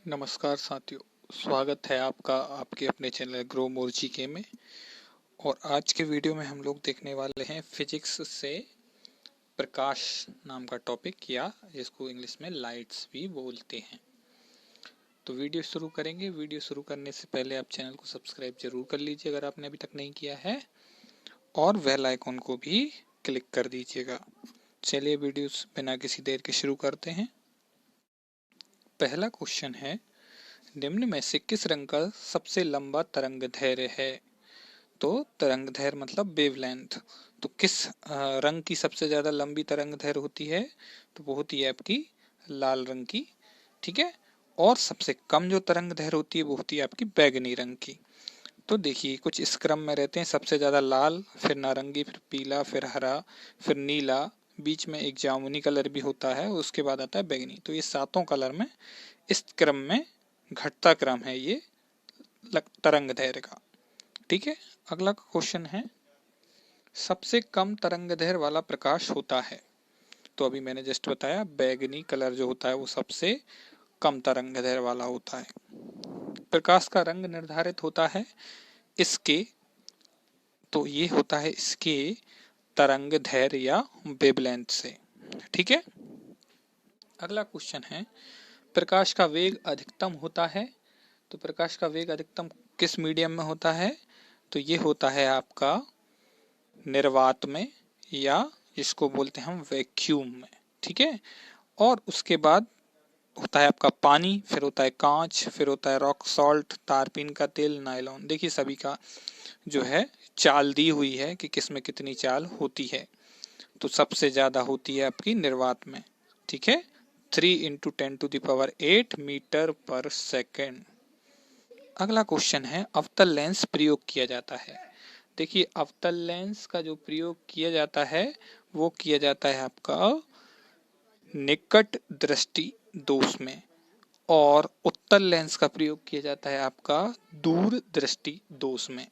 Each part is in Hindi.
नमस्कार साथियों, स्वागत है आपका आपके अपने चैनल ग्रो मोर जीके में। और आज के वीडियो में हम लोग देखने वाले हैं फिजिक्स से प्रकाश नाम का टॉपिक, या जिसको इंग्लिश में लाइट्स भी बोलते हैं। तो वीडियो शुरू करेंगे। वीडियो शुरू करने से पहले आप चैनल को सब्सक्राइब जरूर कर लीजिए अगर आपने अभी तक नहीं किया है, और बेल आइकॉन को भी क्लिक कर दीजिएगा। चलिए वीडियो बिना किसी देर के शुरू करते हैं। पहला क्वेश्चन है, निम्न में से किस रंग का सबसे लंबा तरंगदैर्घ्य है? तो तरंगदैर्घ्य मतलब वेवलेंथ। तो किस रंग की सबसे ज्यादा लंबी तरंगदैर्घ्य होती है? तो वो होती है आपकी लाल रंग की। ठीक है। और सबसे कम जो तरंगदैर्घ्य होती है वो होती है आपकी बैगनी रंग की। तो देखिए कुछ इस क्रम में रहते हैं, सबसे ज्यादा लाल, फिर नारंगी, फिर पीला, फिर हरा, फिर नीला, बीच में एक जामुनी कलर भी होता है, उसके बाद आता है बैगनी। तो ये सातों कलर में इस क्रम में घटता क्रम है ये तरंगदैर्घ्य का। ठीक है। अगला क्वेश्चन है, सबसे कम तरंगदैर्घ्य वाला प्रकाश होता है? तो अभी मैंने जस्ट बताया, बैगनी कलर जो होता है वो सबसे कम तरंगदैर्घ्य वाला होता है। प्रकाश का रंग निर्धारित होता है इसके, तो ये होता है इसके तरंगदैर्घ्य या वेवलेंथ से। ठीक है। अगला क्वेश्चन है, प्रकाश का वेग अधिकतम होता है? तो प्रकाश का वेग अधिकतम किस मीडियम में होता है? तो ये होता है आपका निर्वात में, या जिसको बोलते हैं हम वैक्यूम में। ठीक है। और उसके बाद होता है आपका पानी, फिर होता है कांच, फिर होता है रॉक सॉल्ट, तारपीन का तेल, नायलॉन। देखिए सभी का जो है चाल दी हुई है कि किसमें कितनी चाल होती है। तो सबसे ज्यादा होती है आपकी निर्वात में। ठीक है। 3 × 10⁸ मीटर पर सेकेंड। अगला क्वेश्चन है, अवतल लेंस प्रयोग किया जाता है? देखिए अवतल लेंस का जो प्रयोग किया जाता है वो किया जाता है आपका निकट दृष्टि दोष में, और उत्तल लेंस का प्रयोग किया जाता है आपका दूर दृष्टि दोष में।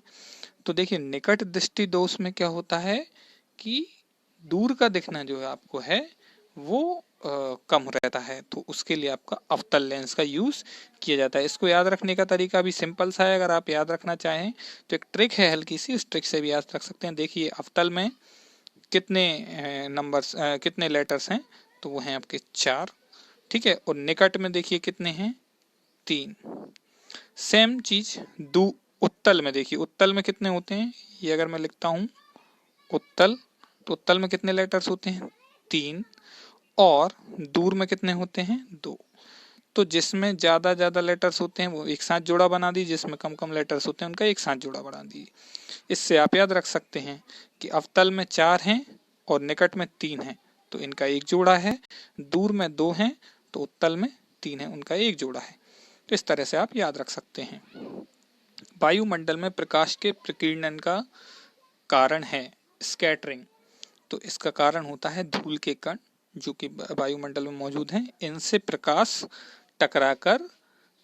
तो देखिए निकट दृष्टि दोष में क्या होता है कि दूर का दिखना जो है आपको है वो कम रहता है, तो उसके लिए आपका अवतल लेंस का यूज किया जाता है। इसको याद रखने का तरीका भी सिंपल सा है, अगर आप याद रखना चाहें तो एक ट्रिक है हल्की सी, उस ट्रिक से भी याद रख सकते हैं। देखिए अवतल में कितने नंबर्स कितने लेटर्स हैं? तो वो हैं आपके 4। ठीक है। और निकट में देखिए कितने हैं? 3। सेम चीज उत्तल में देखिए, उत्तल में कितने होते हैं? ये अगर मैं लिखता हूं उत्तल, तो उत्तल में कितने लेटर्स होते हैं? 3। और दूर में कितने होते हैं? 2। तो जिसमें ज्यादा लेटर्स होते हैं वो एक साथ जोड़ा बना दीजिए, जिसमें कम कम लेटर्स होते हैं उनका एक साथ जोड़ा बना दीजिए। इससे आप याद रख सकते हैं कि अवतल में 4 हैं और निकट में 3 हैं, तो इनका एक जोड़ा है। दूर में 2 हैं तो उत्तल में 3 है, उनका एक जोड़ा है। तो इस तरह से आप याद रख सकते हैं। वायुमंडल में प्रकाश के प्रकीर्णन का कारण है स्कैटरिंग। तो इसका कारण होता है धूल के कण जो कि वायुमंडल में मौजूद हैं, इनसे प्रकाश टकराकर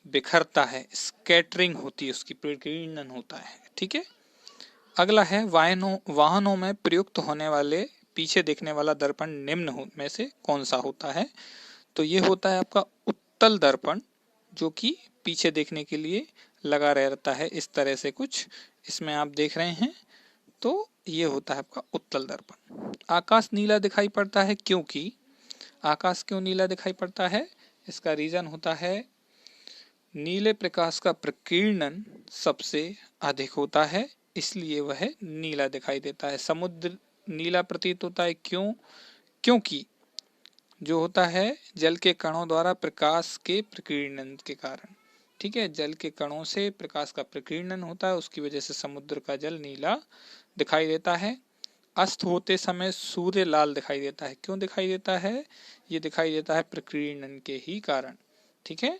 बिखरता है, स्कैटरिंग होती है, उसकी प्रकीर्णन होता है। ठीक है। अगला है, वाहनों में प्रयुक्त होने वाले पीछे देखने वाला दर्पण निम्न में से कौन सा होता है? तो ये होता है आपका उत्तल दर्पण, जो कि पीछे देखने के लिए लगा रहता है, इस तरह से कुछ इसमें आप देख रहे हैं। तो ये होता है आपका उत्तल दर्पण। आकाश नीला दिखाई पड़ता है क्योंकि, आकाश क्यों नीला दिखाई पड़ता है? इसका रीजन होता है नीले प्रकाश का प्रकीर्णन सबसे अधिक होता है, इसलिए वह नीला दिखाई देता है। समुद्र नीला प्रतीत होता है क्यों? क्योंकि जो होता है जल के कणों द्वारा प्रकाश के प्रकीर्णन के कारण। ठीक है। जल के कणों से प्रकाश का प्रकीर्णन होता है, उसकी वजह से समुद्र का जल नीला दिखाई देता है। अस्त होते समय सूर्य लाल दिखाई देता है, क्यों दिखाई देता है? ये दिखाई देता है प्रकीर्णन के ही कारण। ठीक है।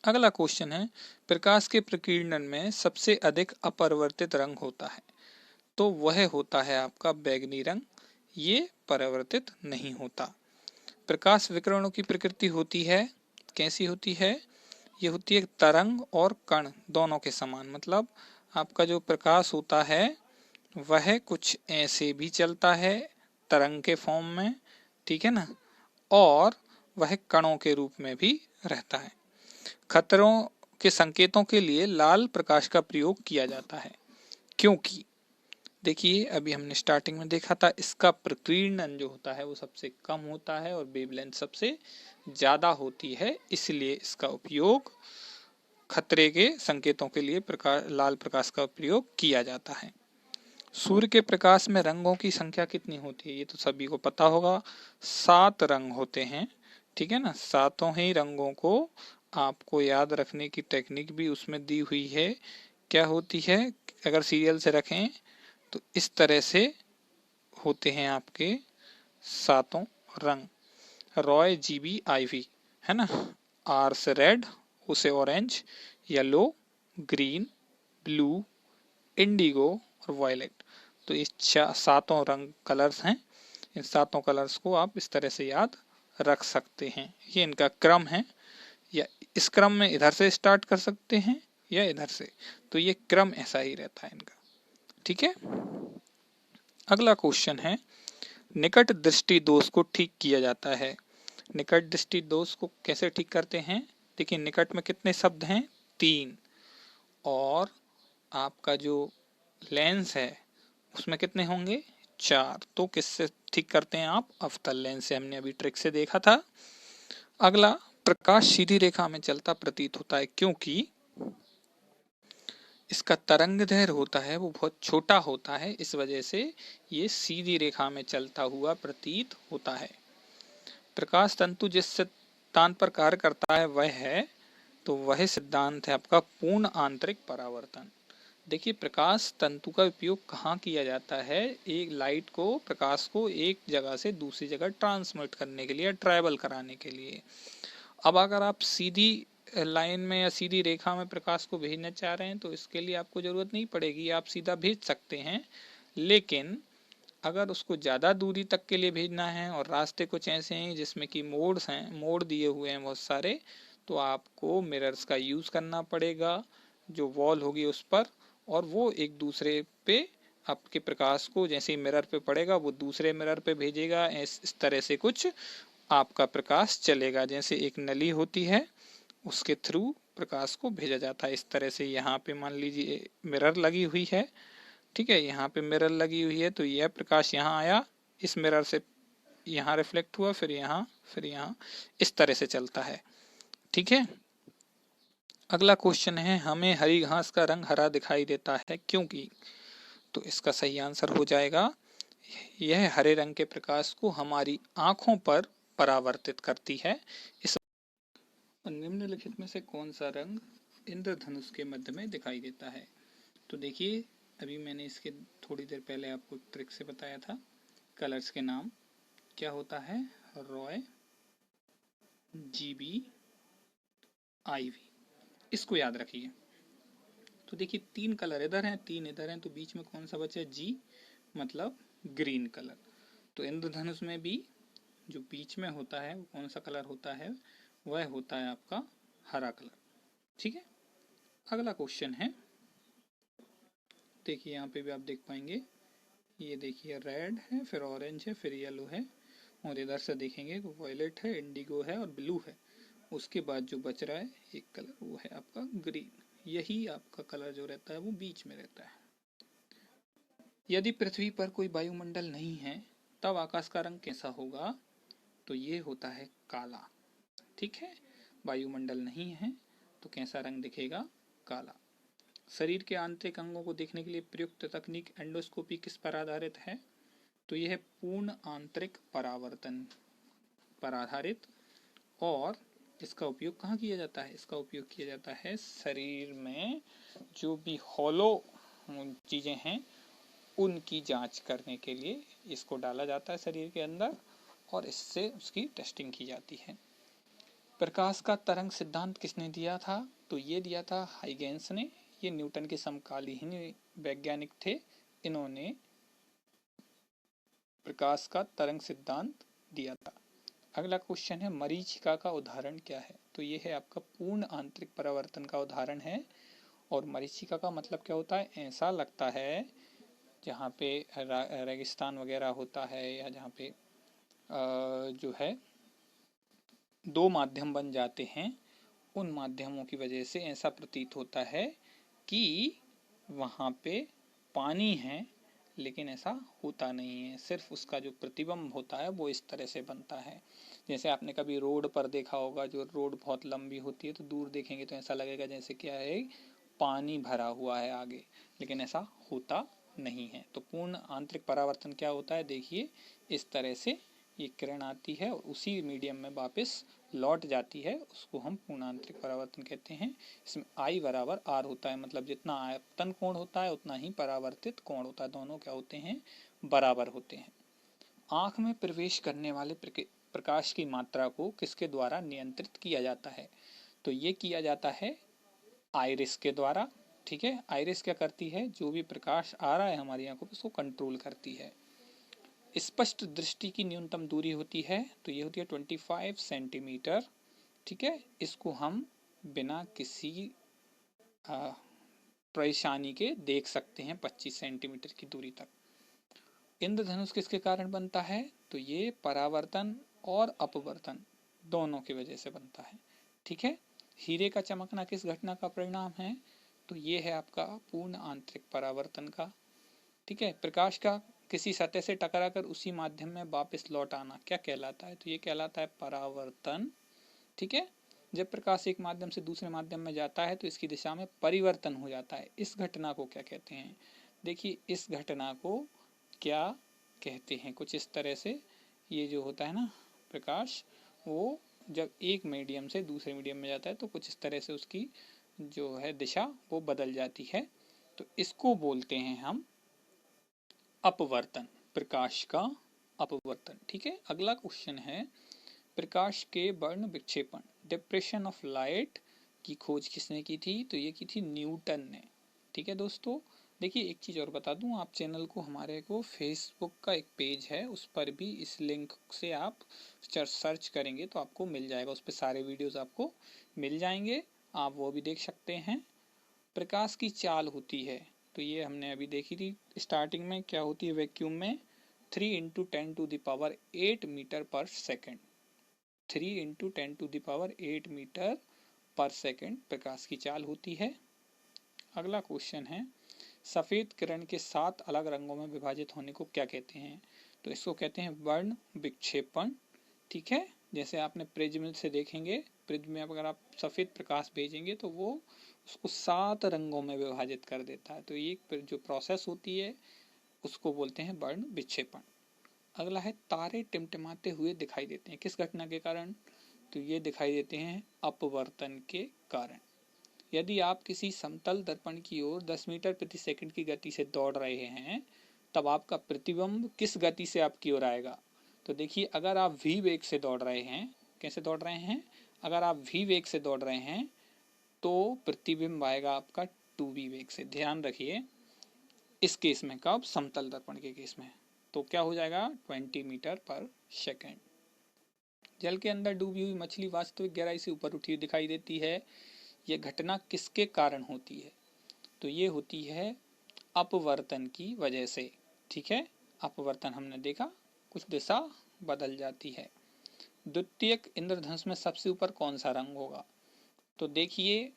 अगला क्वेश्चन है, प्रकाश के प्रकीर्णन में सबसे अधिक अपरिवर्तित रंग होता है? तो वह होता है आपका बैगनी रंग, ये परावर्तित नहीं होता। प्रकाश विकिरणों की प्रकृति होती है, कैसी होती है? ये होती है तरंग और कण दोनों के समान। मतलब आपका जो प्रकाश होता है वह कुछ ऐसे भी चलता है तरंग के फॉर्म में, ठीक है ना, और वह कणों के रूप में भी रहता है। खतरों के संकेतों के लिए लाल प्रकाश का प्रयोग किया जाता है, क्योंकि देखिए अभी हमने स्टार्टिंग में देखा था इसका प्रकीर्णन जो होता है वो सबसे कम होता है और वेवलेंथ सबसे ज्यादा होती है, इसलिए इसका उपयोग खतरे के संकेतों के लिए लाल प्रकाश का प्रयोग किया जाता है। सूर्य के प्रकाश में रंगों की संख्या कितनी होती है, ये तो सभी को पता होगा, 7 रंग होते हैं। ठीक है ना, सातों ही रंगों को आपको याद रखने की टेक्निक भी उसमें दी हुई है। क्या होती है, अगर सीरियल से रखें तो इस तरह से होते हैं आपके सातों रंग। रॉय जीबी आईवी है ना, आर से रेड, ओ से orange, yellow, green, blue, Indigo और वायलेट। तो इस सातों रंग कलर्स हैं, इन सातों कलर्स को आप इस तरह से याद रख सकते हैं। ये इनका क्रम है, या इस क्रम में इधर से स्टार्ट कर सकते हैं या इधर से, तो ये क्रम ऐसा ही रहता है इनका। ठीक है, अगला क्वेश्चन है, निकट दृष्टि दोष को ठीक किया जाता है। निकट दृष्टि दोष को कैसे ठीक करते हैं, देखिए निकट में कितने शब्द हैं, 3, और आपका जो लेंस है उसमें कितने होंगे, 4। तो किससे ठीक करते हैं आप, अवतल लेंस से, हमने अभी ट्रिक से देखा था। अगला, प्रकाश सीधी रेखा में चलता प्रतीत होता है, क्योंकि इसका तरंग दैर्घ्य होता है वो बहुत छोटा होता है, इस वजह से ये सीधी रेखा में चलता हुआ प्रतीत होता है। प्रकाश तंतु जिस सिद्धांत पर कार्य करता है वह है, तो वह सिद्धांत है आपका पूर्ण आंतरिक परावर्तन। देखिए प्रकाश तंतु का उपयोग कहाँ किया जाता है, एक लाइट को, प्रकाश को एक जगह से दूसरी जगह ट्रांसमिट करने के लिए, ट्रैवल कराने के लिए। अब अगर आप सीधी लाइन में या सीधी रेखा में प्रकाश को भेजना चाह रहे हैं तो इसके लिए आपको जरूरत नहीं पड़ेगी, आप सीधा भेज सकते हैं। लेकिन अगर उसको ज़्यादा दूरी तक के लिए भेजना है और रास्ते कुछ ऐसे हैं जिसमें कि मोड्स हैं, मोड़ दिए हुए हैं बहुत सारे, तो आपको मिरर्स का यूज़ करना पड़ेगा, जो वॉल होगी उस पर, और वो एक दूसरे पे आपके प्रकाश को जैसे ही मिरर पे पड़ेगा वो दूसरे मिरर पे भेजेगा। इस तरह से कुछ आपका प्रकाश चलेगा, जैसे एक नली होती है उसके थ्रू प्रकाश को भेजा जाता है। इस तरह से यहाँ पे मान लीजिए मिरर लगी हुई है, ठीक है, यहाँ पे मिरर लगी हुई है, तो यह प्रकाश यहाँ आया, इस मिरर से यहाँ रिफ्लेक्ट हुआ, फिर यहाँ, फिर यहाँ, इस तरह से चलता है। ठीक है, अगला क्वेश्चन है, हमें हरी घास का रंग हरा दिखाई देता है क्योंकि, तो इसका सही आंसर हो जाएगा, यह हरे रंग के प्रकाश को हमारी आंखों पर परावर्तित करती है। इस निम्नलिखित में से कौन सा रंग इंद्रधनुष के मध्य में दिखाई देता है। तो देखिए अभी मैंने इसके थोड़ी देर पहले आपको ट्रिक से बताया था, कलर्स के नाम क्या होता है, रॉय, जीबी, आईवी, इसको याद रखिए। तो देखिए 3 कलर इधर हैं, 3 इधर हैं, तो बीच में कौन सा बचा, जी, मतलब ग्रीन कलर। तो इंद्रधनुष में भी जो बीच में होता है वो कौन सा कलर होता है, वह होता है आपका हरा कलर। ठीक है, अगला क्वेश्चन है, देखिए यहाँ पे भी आप देख पाएंगे, ये देखिए रेड है, फिर ऑरेंज है, फिर येलो है, और इधर से देखेंगे तो वॉयलेट है, इंडिगो है और ब्लू है। उसके बाद जो बच रहा है एक कलर, वो है आपका ग्रीन। यही आपका कलर जो रहता है वो बीच में रहता है। यदि पृथ्वी पर कोई वायुमंडल नहीं है तब आकाश का रंग कैसा होगा, तो ये होता है काला। ठीक है, वायुमंडल नहीं है तो कैसा रंग दिखेगा, काला। शरीर के आंतरिक अंगों को देखने के लिए प्रयुक्त तकनीक एंडोस्कोपी किस पर आधारित है, तो यह पूर्ण आंतरिक परावर्तन पर आधारित, और इसका उपयोग कहाँ किया जाता है, इसका उपयोग किया जाता है शरीर में जो भी हॉलो चीजें हैं उनकी जांच करने के लिए इसको डाला जाता है शरीर के अंदर, और इससे उसकी टेस्टिंग की जाती है। प्रकाश का तरंग सिद्धांत किसने दिया था, तो ये दिया था हाइगेंस ने, ये न्यूटन के समकालीन वैज्ञानिक थे, इन्होंने प्रकाश का तरंग सिद्धांत दिया था। अगला क्वेश्चन है, मरीचिका का उदाहरण क्या है, तो ये है आपका पूर्ण आंतरिक परावर्तन का उदाहरण है। और मरीचिका का मतलब क्या होता है, ऐसा लगता है जहाँ पे रेगिस्तान वगैरह होता है, या जहाँ पे जो है 2 माध्यम बन जाते हैं उन माध्यमों की वजह से ऐसा प्रतीत होता है कि वहाँ पे पानी है, लेकिन ऐसा होता नहीं है। सिर्फ उसका जो प्रतिबिंब होता है वो इस तरह से बनता है। जैसे आपने कभी रोड पर देखा होगा, जो रोड बहुत लंबी होती है तो दूर देखेंगे तो ऐसा लगेगा जैसे क्या है, पानी भरा हुआ है आगे, लेकिन ऐसा होता नहीं है। तो पूर्ण आंतरिक परावर्तन क्या होता है, देखिए इस तरह से ये किरण आती है और उसी मीडियम में वापस लौट जाती है, उसको हम पूर्ण आंतरिक परावर्तन कहते हैं। इसमें I बराबर R होता है, मतलब जितना आयतन कोण होता है उतना ही परावर्तित कोण होता है, दोनों क्या होते हैं, बराबर होते हैं। आंख में प्रवेश करने वाले प्रकाश की मात्रा को किसके द्वारा नियंत्रित किया जाता है, तो ये किया जाता है आइरिस के द्वारा। ठीक है, आइरिस क्या करती है, जो भी प्रकाश आ रहा है हमारी आंखों पर उसको कंट्रोल करती है। स्पष्ट दृष्टि की न्यूनतम दूरी होती है, तो ये होती है 25 सेंटीमीटर। ठीक है, इसको हम बिना किसी परेशानी के देख सकते हैं 25 सेंटीमीटर की दूरी तक। इंद्रधनुष किसके कारण बनता है, तो ये परावर्तन और अपवर्तन दोनों की वजह से बनता है। ठीक है, हीरे का चमकना किस घटना का परिणाम है, तो ये है आपका पूर्ण आंतरिक परावर्तन का। ठीक है, प्रकाश का किसी सतह से टकराकर उसी माध्यम में वापस लौट आना क्या कहलाता है, तो ये कहलाता है परावर्तन। ठीक है, जब प्रकाश एक माध्यम से दूसरे माध्यम में जाता है तो इसकी दिशा में परिवर्तन हो जाता है, इस घटना को क्या कहते हैं, देखिए इस घटना को क्या कहते हैं, कुछ इस तरह से ये जो होता है ना प्रकाश, वो जब एक मीडियम से दूसरे मीडियम में जाता है तो कुछ इस तरह से उसकी जो है दिशा वो बदल जाती है, तो इसको बोलते हैं हम अपवर्तन, प्रकाश का अपवर्तन। ठीक है, अगला क्वेश्चन है, प्रकाश के वर्ण विक्षेपण डिप्रेशन ऑफ लाइट की खोज किसने की थी, तो ये की थी न्यूटन ने। ठीक है दोस्तों, देखिए एक चीज़ और बता दूं, आप चैनल को हमारे को फेसबुक का एक पेज है, उस पर भी इस लिंक से आप सर्च करेंगे तो आपको मिल जाएगा, उस पर सारे वीडियोस आपको मिल जाएंगे, आप वो भी देख सकते हैं। प्रकाश की चाल होती है, तो ये हमने अभी देखी थी स्टार्टिंग में, क्या होती है वैक्यूम में 3 × 10⁸ मीटर पर सेकेंड, 3 × 10⁸ मीटर पर सेकेंड प्रकाश की चाल होती है। अगला क्वेश्चन है, सफेद किरण के 7 अलग रंगों में विभाजित होने को क्या कहते हैं, तो इसको कहते हैं वर्ण विक्षेपण। ठीक है, जैसे आपने प्रिज्म से देखेंगे, प्रिज्म में अगर आप सफेद प्रकाश भेजेंगे तो वो उसको 7 रंगों में विभाजित कर देता है, तो ये जो प्रोसेस होती है उसको बोलते हैं वर्ण विक्षेपण। अगला है, तारे टिमटिमाते हुए दिखाई देते हैं किस घटना के कारण, तो ये दिखाई देते हैं अपवर्तन के कारण। यदि आप किसी समतल दर्पण की ओर 10 मीटर प्रति सेकंड की गति से दौड़ रहे हैं, तब आपका प्रतिबिंब किस गति से आपकी ओर आएगा, तो देखिए अगर आप v वेग से दौड़ रहे हैं, कैसे दौड़ रहे हैं, अगर आप v वेग से दौड़ रहे हैं तो प्रतिबिंब आएगा आपका 2v वेग से। ध्यान रखिए इस केस में, कब, समतल दर्पण के केस में, तो क्या हो जाएगा 20 मीटर पर सेकेंड। जल के अंदर डूबी हुई मछली वास्तविक गहराई से ऊपर उठी हुई दिखाई देती है, यह घटना किसके कारण होती है, तो ये होती है अपवर्तन की वजह से। ठीक है, अपवर्तन हमने देखा, कुछ दिशा बदल जाती है। द्वितीयक इंद्रधनुष में सबसे ऊपर कौन सा रंग होगा, तो देखिए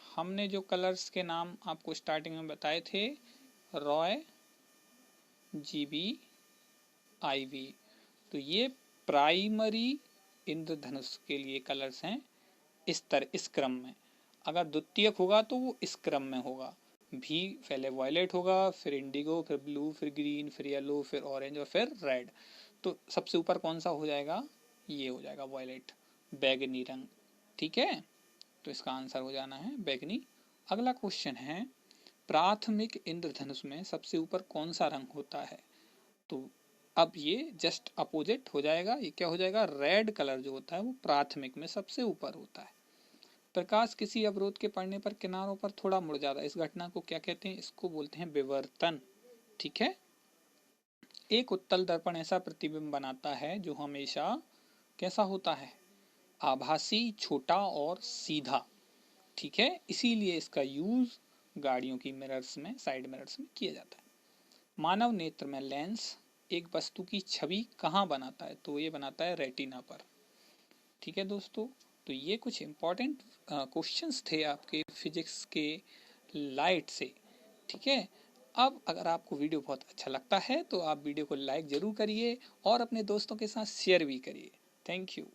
हमने जो कलर्स के नाम आपको स्टार्टिंग में बताए थे, रॉय, GB, IV, तो ये प्राइमरी इंद्रधनुष के लिए कलर्स हैं, इस क्रम में। अगर द्वितीयक होगा तो वो इस क्रम में होगा, भी पहले वॉयलेट होगा, फिर इंडिगो, फिर ब्लू, फिर ग्रीन, फिर येलो, फिर ऑरेंज और फिर रेड, तो सबसे ऊपर कौन सा हो जाएगा, ये हो जाएगा वॉयलेट, बैगनी रंग। ठीक है, तो इसका आंसर हो जाना है बैगनी। अगला क्वेश्चन है, प्राथमिक इंद्रधनुष में सबसे ऊपर कौन सा रंग होता है, तो अब ये जस्ट अपोजिट हो जाएगा, ये क्या हो जाएगा, रेड कलर जो होता है वो प्राथमिक में सबसे ऊपर होता है। प्रकाश किसी अवरोध के पड़ने पर किनारों पर थोड़ा मुड़ जाता है, इस घटना को क्या कहते हैं, इसको बोलते हैं विवर्तन। ठीक है, एक उत्तल दर्पण ऐसा प्रतिबिंब बनाता है जो हमेशा कैसा होता है, आभासी, छोटा और सीधा। ठीक है, इसीलिए इसका यूज गाड़ियों की मिरर्स में, साइड मिरर्स में किया जाता है। मानव नेत्र में लेंस एक वस्तु की छवि कहाँ बनाता है, तो ये बनाता है रेटिना पर। ठीक है दोस्तों, तो ये कुछ इम्पोर्टेंट क्वेश्चंस थे आपके फिजिक्स के लाइट से, ठीक है। अब अगर आपको वीडियो बहुत अच्छा लगता है तो आप वीडियो को लाइक ज़रूर करिए और अपने दोस्तों के साथ शेयर भी करिए। Thank you.